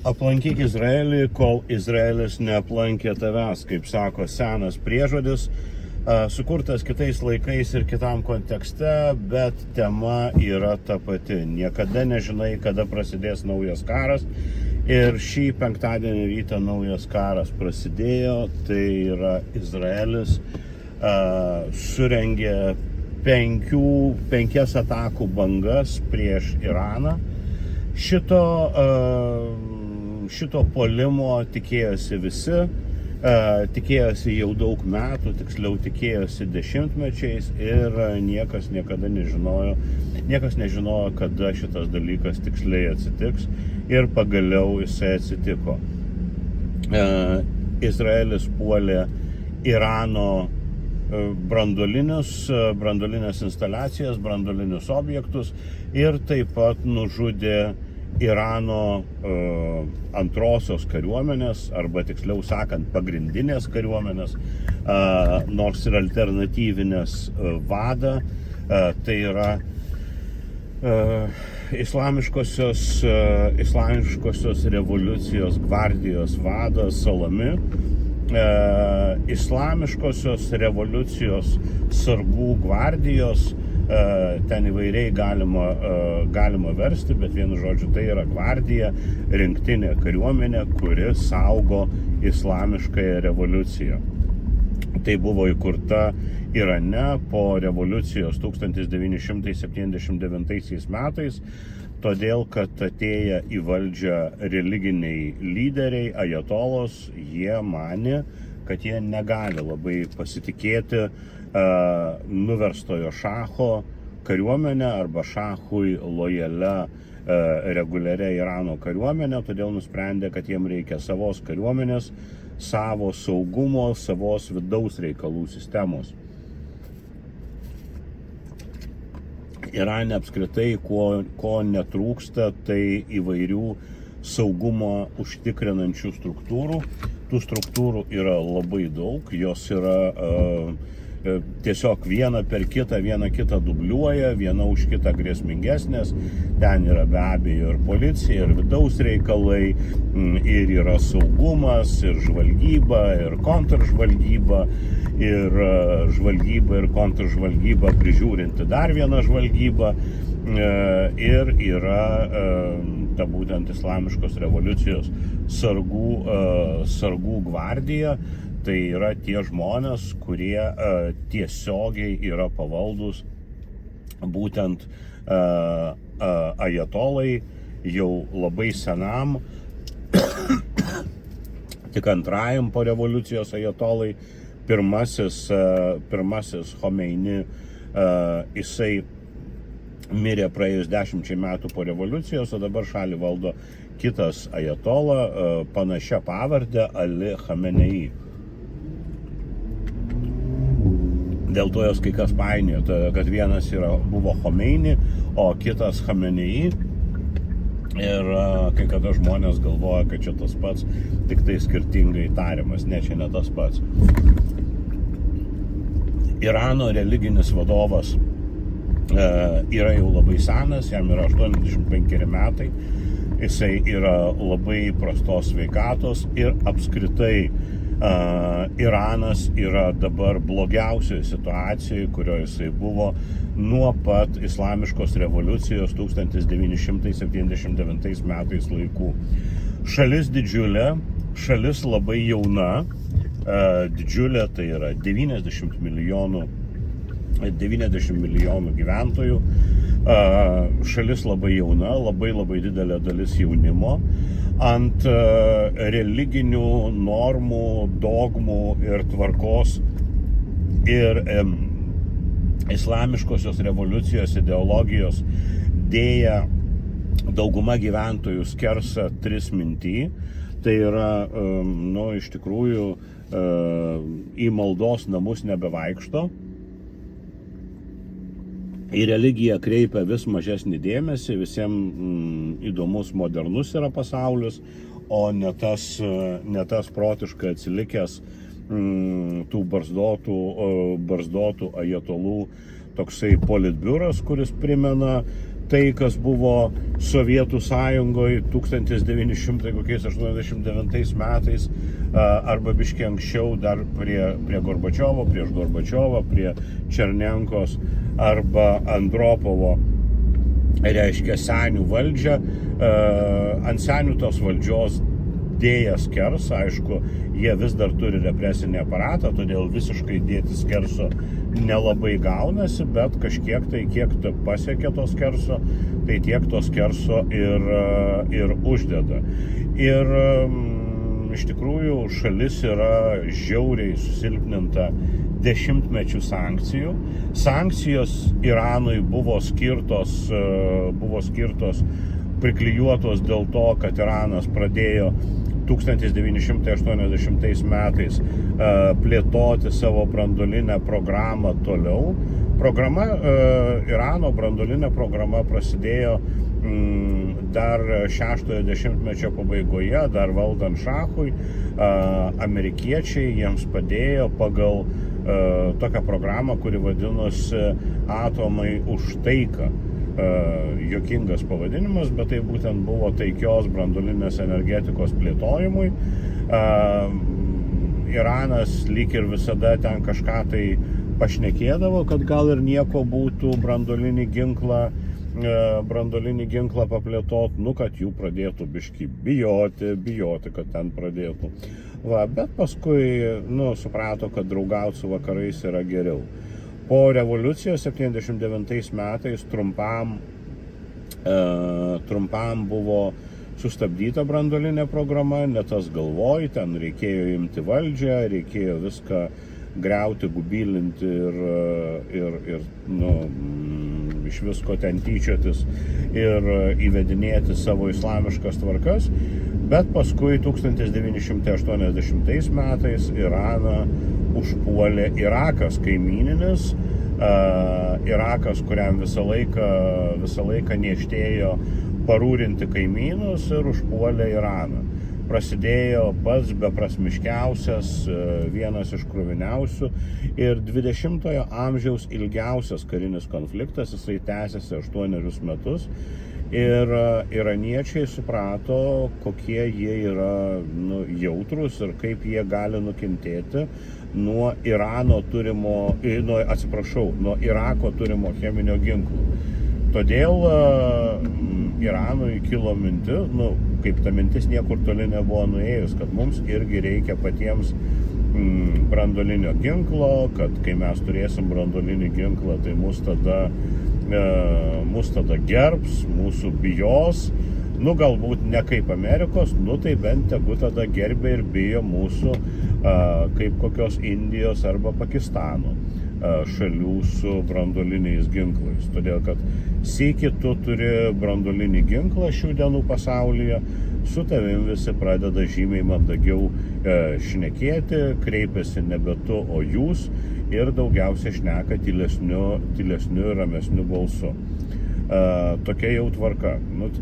Aplankyk Izraelį, kol Izraelis neaplankė tavęs, kaip sako senas priežodis, sukurtas kitais laikais ir kitam kontekste, bet tema yra ta pati. Niekada nežinai, kada prasidės naujas karas. Ir šį penktadienį rytą naujas karas prasidėjo, tai yra Izraelis surengė penkias atakų bangas prieš Iraną. Šito puolimo tikėjosi visi, tikėjosi jau daug metų, tiksliau tikėjosi dešimtmečiais ir niekas nežinojo, kada šitas dalykas tiksliai atsitiks ir pagaliau jisai atsitiko. Izraelis puolė Irano branduolinės instaliacijas, branduolinius objektus ir taip pat nužudė Irano antrosios kariuomenės, arba tiksliau sakant, pagrindinės kariuomenės, nors ir alternatyvinės vadą, tai yra islamiškosios revoliucijos gvardijos vadas Salami, islamiškosios revoliucijos sargų gvardijos, ten įvairiai galima versti, bet vienu žodžiu tai yra gvardija, rinktinė kariuomenė, kuri saugo islamiškąją revoliuciją. Tai buvo įkurta Irane po revoliucijos 1979 metais, todėl kad atėję į valdžią religiniai lyderiai, ajatolos, jie manė, kad jie negali labai pasitikėti nuverstojo šacho kariuomenę arba šachui lojalia reguliaria Irano kariuomenė, todėl nusprendė, kad jiem reikia savos kariuomenės, savo saugumo, savos vidaus reikalų sistemos. Irane apskritai, ko netrūksta, tai įvairių saugumą užtikrinančių struktūrų. Tų struktūrų yra labai daug, jos yra tiesiog viena kitą dubliuoja, viena už kitą grėsmingesnės. Ten yra be abejo ir policija, ir vidaus reikalai, ir yra saugumas, ir žvalgyba, ir kontržvalgyba, ir žvalgyba ir kontržvalgyba prižiūrinti dar vieną žvalgybą, ir yra ta būtent islamiškos revoliucijos sargų gvardija. Tai yra tie žmonės, kurie tiesiogiai yra pavaldus būtent ajatolai jau labai senam, tik antrajam po revoliucijos ajatolai, pirmasis Khomeini, jisai mirė praėjus 10 metų po revoliucijos, o dabar šalį valdo kitas ajatola, panašia pavarde Ali Khamenei. Dėl to jos kai kas painiojo, kad vienas buvo Khomeini, o kitas Khamenei. Ir kai kada žmonės galvoja, kad čia tas pats, tik tai skirtingai tariamas. Ne, čia ne tas pats. Irano religinis vadovas yra jau labai senas, jam yra 85 metai. Jisai yra labai prastos sveikatos ir apskritai Iranas yra dabar blogiausioje situacijoje, kurioje jisai buvo nuo pat islamiškos revoliucijos 1979 metais laikų. Šalis didžiulė, šalis labai jauna, didžiulė, tai yra 90 milijonų gyventojų, šalis labai jauna, labai didelė dalis jaunimo. Ant religinių normų, dogmų ir tvarkos ir islamiškosios revoliucijos ideologijos dėja dauguma gyventojų skersa tris mintį. Tai yra, iš tikrųjų, į maldos namus nebevaikšto. Į religiją kreipia vis mažesnį dėmesį, visiems įdomus modernus yra pasaulis, o ne tas protiškai atsilikęs tų barzdotų ajatolų toksai politbiuras, kuris primena tai, kas buvo Sovietų sąjungoje 1989 metais, arba biškiai anksčiau dar prie Gorbačiovo, prieš Gorbačiovą, prie Černenkos arba Andropovo, reiškia senių valdžią. Ant senių tos valdžios dėja skers, aišku, jie vis dar turi represinį aparatą, todėl visiškai dėti skerso nelabai gaunasi, bet kažkiek tai, kiek pasiekia to skerso, tai tiek to skerso ir uždeda. Ir iš tikrųjų šalis yra žiauriai susilpninta dešimtmečių sankcijų. Sankcijos Iranui buvo skirtos priklijuotos dėl to, kad Iranas pradėjo 1980 metais plėtoti savo branduolinę programą toliau. Irano branduolinė programa prasidėjo dar 60-ojo dešimtmečio pabaigoje, dar valdant šachui. Amerikiečiai jiems padėjo pagal tokią programą, kuri vadinosi Atomai už taiką. Juokingas pavadinimas, bet tai būtent buvo taikios branduolinės energetikos plėtojimui. Iranas lyg ir visada ten kažką tai pašnekėdavo, kad gal ir nieko būtų branduolinį ginklą paplėtot, kad jų pradėtų biškį bijoti, kad ten pradėtų. Bet paskui suprato, kad draugauti su vakarais yra geriau. Po revoliucijos 79 metais trumpam buvo sustabdyta branduolinė programa, ne tas galvoj, ten reikėjo imti valdžią, reikėjo viską griauti, gubylinti ir iš visko ten tyčiotis ir įvedinėti savo islamiškas tvarkas, bet paskui 1980 metais Iraną užpuolė Irakas kaimyninis, Irakas, kuriam visą laiką niežtėjo parūrinti kaimynus, ir užpuolė Iraną. Prasidėjo pats beprasmiškiausias, vienas iš kruviniausių ir 20-ojo amžiaus ilgiausias karinis konfliktas, jisai tęsiasi 8 metus. Ir iraniečiai suprato, kokie jie yra jautrus ir kaip jie gali nukentėti nuo Irako turimo cheminio ginklo. Todėl Iranui kilo mintis, kaip ta mintis niekur toli nebuvo nuėjus, kad mums irgi reikia patiems branduolinio ginklo, kad kai mes turėsim branduolinį ginklą, tai mus tada gerbs, mūsų bijos, galbūt ne kaip Amerikos, tai bent tegu tada gerbė ir bijo mūsų kaip kokios Indijos arba Pakistano šalių su branduoliniais ginklais. Todėl, kad sykį tu turi branduolinį ginklą šių dienų pasaulyje, su tavim visi pradeda žymiai mandagiau šnekėti, kreipiasi nebe tu, o jūs, ir daugiausiai šneka tylesniu ir ramesniu balsu. Tokia jau tvarka.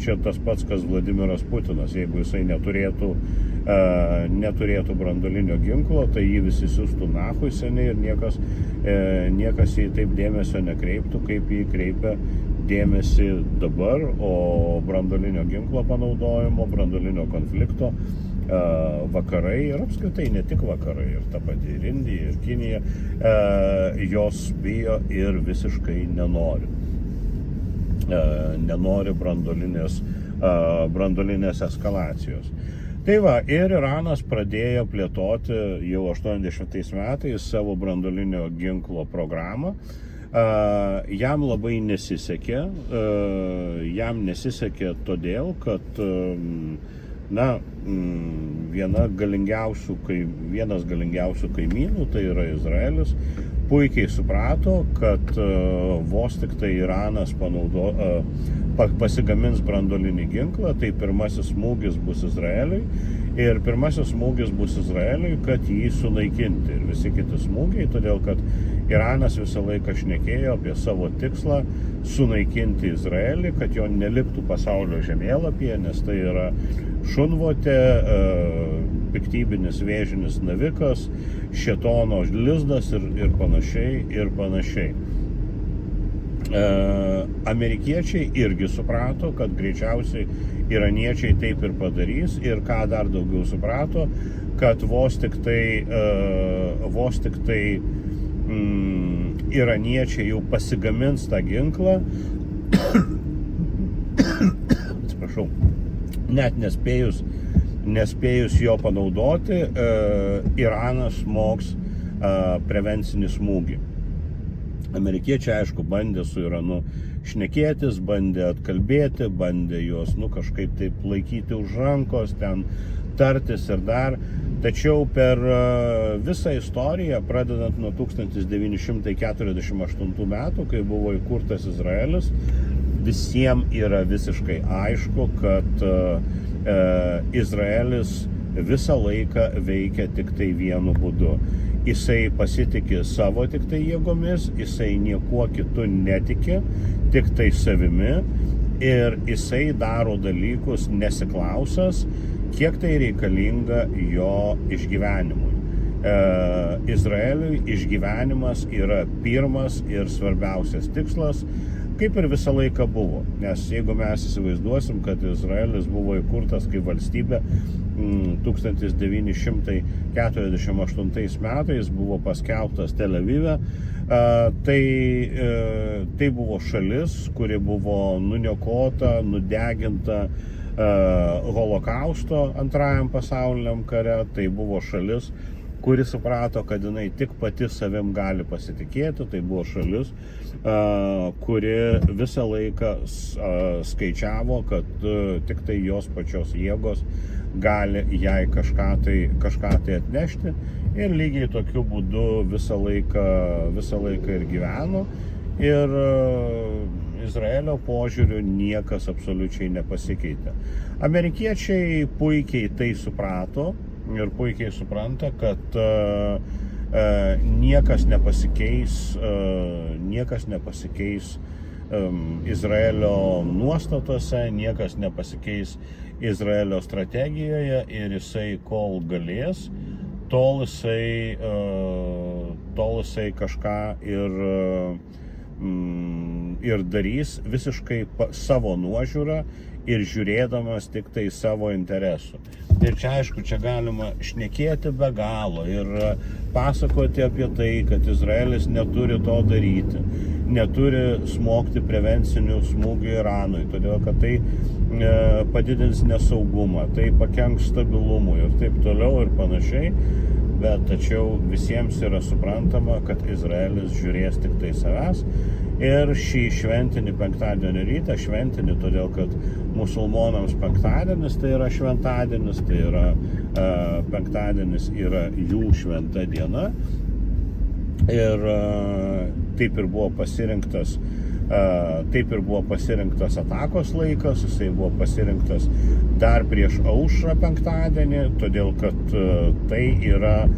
Čia tas pats, kas Vladimiras Putinas. Jeigu jisai neturėtų branduolinio ginklo, tai jį visi siųstų nachui seniai ir niekas jį taip dėmesio nekreiptų, kaip jį kreipia dėmesį dabar, o branduolinio ginklo panaudojimo, branduolinio konflikto vakarai ir apskritai ne tik vakarai, ir ta pati ir Indija, ir Kinija, jos bijo ir visiškai nenori branduolinės eskalacijos. Tai ir Iranas pradėjo plėtoti jau 80 metais savo branduolinio ginklo programą. Jam labai nesisekė. Jam nesisekė todėl, kad vienas galingiausių kaimynų, tai yra Izraelis, puikiai suprato, kad vos tik tai Iranas pasigamins branduolinį ginklą, tai pirmasis smūgis bus Izraeliui, ir pirmasis smūgis bus Izraeliui, kad jį sunaikinti, ir visi kiti smūgiai, todėl kad Iranas visą laiką šnekėjo apie savo tikslą sunaikinti Izraelį, kad jo neliktų pasaulio žemėlapyje, nes tai yra šunvotė, piktybinis vėžinis navikas, šėtono lizdas ir panašiai. Amerikiečiai irgi suprato, kad greičiausiai iraniečiai taip ir padarys, ir ką dar daugiau suprato, kad vos tik tai iraniečiai jau pasigamins tą ginklą, atsiprašau, net nespėjus jo panaudoti, Iranas smogs prevencinį smūgį. Amerikiečiai, aišku, bandė su Iranu šnekėtis, bandė atkalbėti, bandė juos, kažkaip taip laikyti už rankos, ten tartis ir dar. Tačiau per visą istoriją, pradedant nuo 1948 metų, kai buvo įkurtas Izraelis, visiems yra visiškai aišku, kad Izraelis visą laiką veikia tik tai vienu būdu. Jisai pasitikė savo tik tai jėgomis, jisai niekuo kitu netiki, tik tai savimi, ir jisai daro dalykus nesiklausęs, kiek tai reikalinga jo išgyvenimui. Izraeliui išgyvenimas yra pirmas ir svarbiausias tikslas, kaip ir visą laiką buvo. Nes jeigu mes įsivaizduosim, kad Izraelis buvo įkurtas kaip valstybė 1948 metais, buvo paskelbtas Tel Avive, tai buvo šalis, kuri buvo nuniokota, nudeginta holokausto antrajam pasauliniam kare. Tai buvo šalis, kuri suprato, kad jinai tik pati savim gali pasitikėti. Tai buvo šalis, kuri visą laiką skaičiavo, kad tik tai jos pačios jėgos gali jai kažką tai atnešti, ir lygiai tokiu būdu visą laiką ir gyveno. Ir Izraelio požiūriu niekas absoliučiai nepasikeitė. Amerikiečiai puikiai tai suprato ir puikiai supranta, kad niekas nepasikeis Izraelio nuostatose, niekas nepasikeis Izraelio strategijoje, ir jisai kol galės, tol jisai kažką ir darys visiškai savo nuožiūrą ir žiūrėdamas tik tai savo interesų. Ir čia, aišku, čia galima šnekėti be galo ir pasakoti apie tai, kad Izraelis neturi to daryti, neturi smogti prevencinių smūgių Iranui, todėl kad tai padidins nesaugumą, tai pakenks stabilumui ir taip toliau ir panašiai. Bet tačiau visiems yra suprantama, kad Izraelis žiūrės tik tai savęs. Ir šį šventinį penktadienio rytą, šventinį todėl, kad musulmonams penktadienis tai yra šventadienis, tai yra penktadienis yra jų šventa diena. Ir taip ir buvo pasirinktas atakos laikas, jisai buvo pasirinktas dar prieš aušrą penktadienį, todėl kad tai yra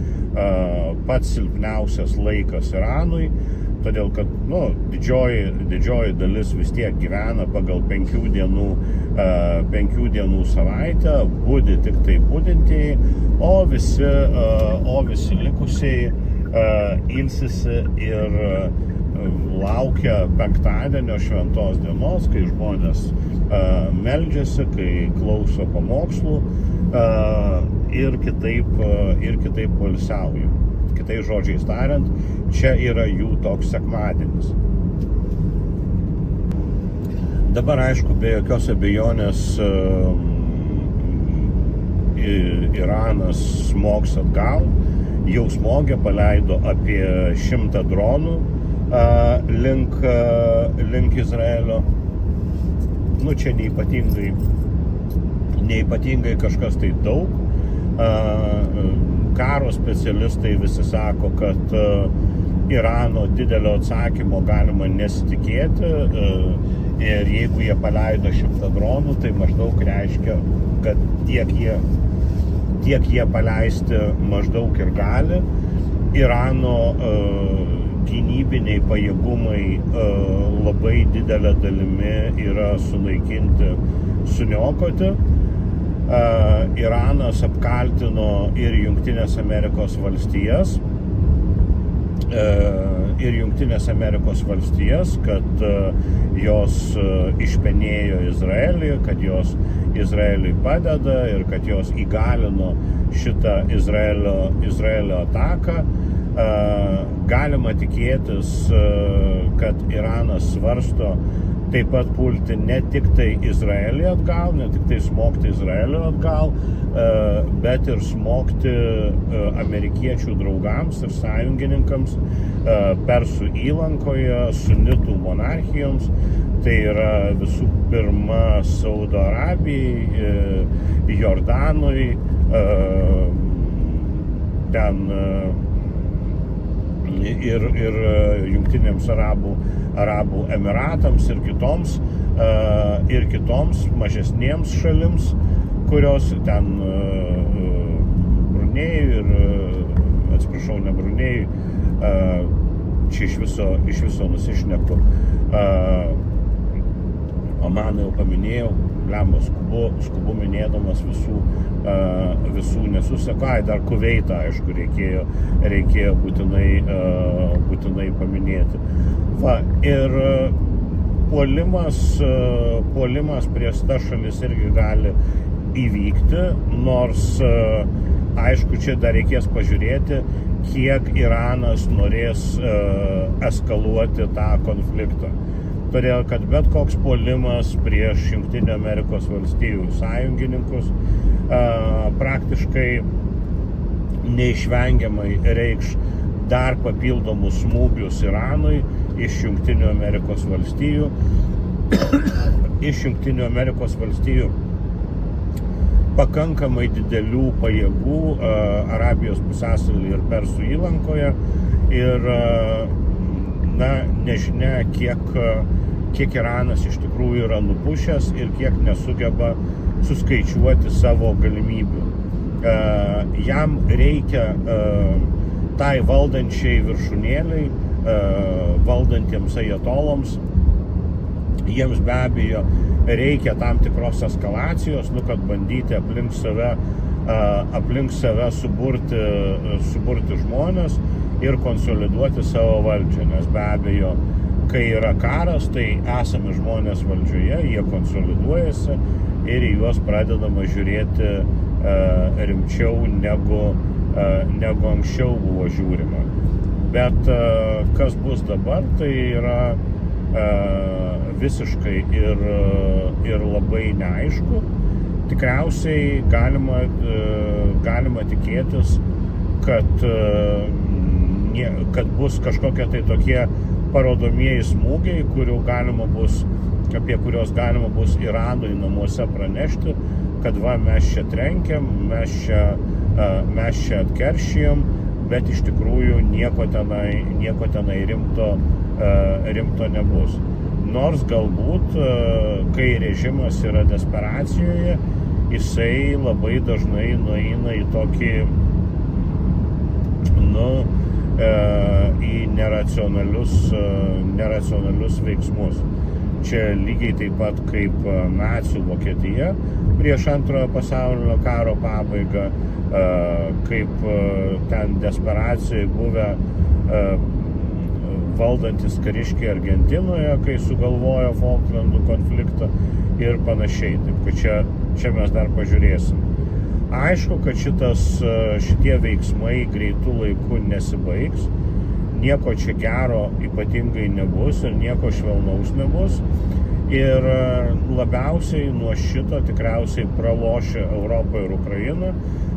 pats silpniausias laikas Iranui, todėl kad didžioji dalis vis tiek gyvena pagal 5 dienų savaitę, budi tik tai budintieji, o visi likusieji ilsisi ir laukia penktadienio šventos dienos, kai žmonės meldžiasi, kai klauso pamokslų ir kitaip poilsiauja. Kitais žodžiais tariant, čia yra jų toks sekmadienis. Dabar, aišku, be jokios abejonės Iranas smogs atgal, jau smogė, paleido apie 100 dronų link Izraelio. Čia neypatingai kažkas tai daug. Karo specialistai visi sako, kad Irano didelio atsakymo galima nesitikėti, ir jeigu jie paleido 100 dronų, tai maždaug reiškia, kad tiek jie paleisti maždaug ir gali. Irano gynybiniai pajėgumai labai didelė dalimi yra sunaikinti, suniokoti. Iranas apkaltino ir Jungtinės Amerikos valstijas ir Jungtinės Amerikos valstijas, kad jos išpenėjo Izraelį, kad jos Izraeliui padeda ir kad jos įgalino šitą Izraelio ataką. Galima tikėtis, kad Iranas svarsto taip pat pulti ne tik tai Izraelį atgal, ne tik tai smogti Izraelio atgal, bet ir smogti amerikiečių draugams ir sąjungininkams Persų įlankoje, sunitų monarchijoms, tai yra visų pirma Saudo Arabijai, Jordanui, ten ir Jungtinėms Arabų Emiratams ir kitoms mažesnėms šalims, kurios ten Brunėjui ne Brunėjui, čia iš viso nusišneku, Omaną jau paminėjau, skubu minėdamas visų nesusekai, dar Kuveitą, aišku, reikėjo būtinai paminėti. Va, ir puolimas prieš tas šalis irgi gali įvykti, nors, aišku, čia dar reikės pažiūrėti, kiek Iranas norės eskaluoti tą konfliktą. Todėl, kad bet koks puolimas prieš Jungtinių Amerikos valstijų sąjungininkus praktiškai neišvengiamai reikš dar papildomus smūgius Iranui iš Jungtinių Amerikos valstijų. Iš Jungtinių Amerikos valstijų pakankamai didelių pajėgų Arabijos pusiasalyje ir Persų įlankoje ir nežinia, kiek Iranas iš tikrųjų yra nupušęs ir kiek nesugeba suskaičiuoti savo galimybių. Jam reikia tai valdančiai viršūnėliai, valdantiems ajatoloms, jiems be abejo reikia tam tikros eskalacijos, kad bandyti aplink save suburti žmonės ir konsoliduoti savo valdžią, nes be abejo, kai yra karas, tai esami žmonės valdžioje, jie konsoliduojasi ir į juos pradedama žiūrėti rimčiau negu anksčiau buvo žiūrima. Bet kas bus dabar, tai yra visiškai ir labai neaišku. Tikriausiai galima tikėtis, kad bus kažkokie tai tokie parodomieji smūgiai, apie kuriuos galima bus Iranui namuose pranešti, kad va, mes čia trenkiam, mes čia atkeršijom, bet iš tikrųjų nieko tenai rimto nebus. Nors galbūt, kai režimas yra desperacijoje, jisai labai dažnai nueina į tokį, į neracionalius veiksmus. Čia lygiai taip pat kaip nacių Vokietija prieš Antrojo pasaulinio karo pabaigą, kaip ten desperacijai buvę valdantis kariškiai Argentinoje, kai sugalvojo Falklandų konfliktą ir panašiai. Taip, kad čia mes dar pažiūrėsim. Aišku, kad šitie veiksmai greitų laikų nesibaigs, nieko čia gero ypatingai nebus ir nieko švelnaus nebus. Ir labiausiai nuo šito tikriausiai pralošia Europą ir Ukrainą.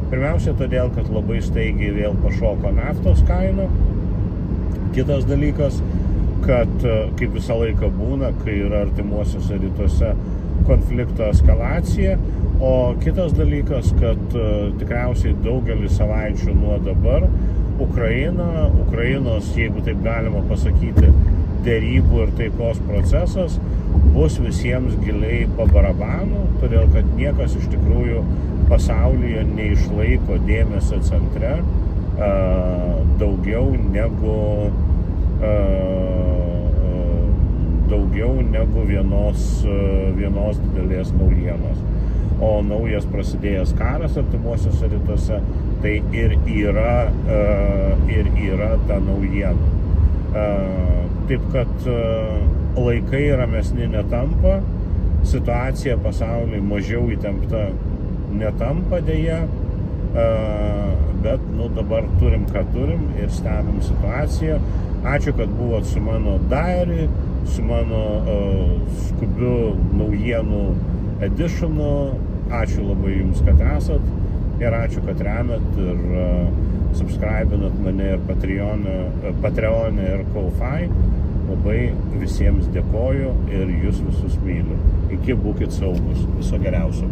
Pirmiausia, todėl, kad labai staigiai vėl pašoko naftos kaina. Kitas dalykas, kad kaip visą laiką būna, kai yra artimuosiuose rytuose konflikto eskalacija. O kitas dalykas, kad tikriausiai daugelį savaičių nuo dabar Ukrainos, jeigu taip galima pasakyti, derybų ir taikos procesas bus visiems giliai po barabanu, todėl kad niekas iš tikrųjų pasaulyje neišlaiko dėmesio centre daugiau negu vienos didelės naujienos. O naujas prasidėjęs karas artimuosiuose rytuose, tai ir yra ta naujiena. Taip kad laikai ramesni netampa, situacija pasaulyje mažiau įtempta netampa dėja, bet dabar turim, ką turim ir stebim situaciją. Ačiū, kad buvot su mano diary, su mano skubiu naujienų editionu. Ačiū labai jums, kad esat ir ačiū, kad remiat ir subscribinat mane ir Patreone ir Ko-Fi. Labai visiems dėkoju ir jūs visus myliu. Iki, būkit saugus. Viso geriausio.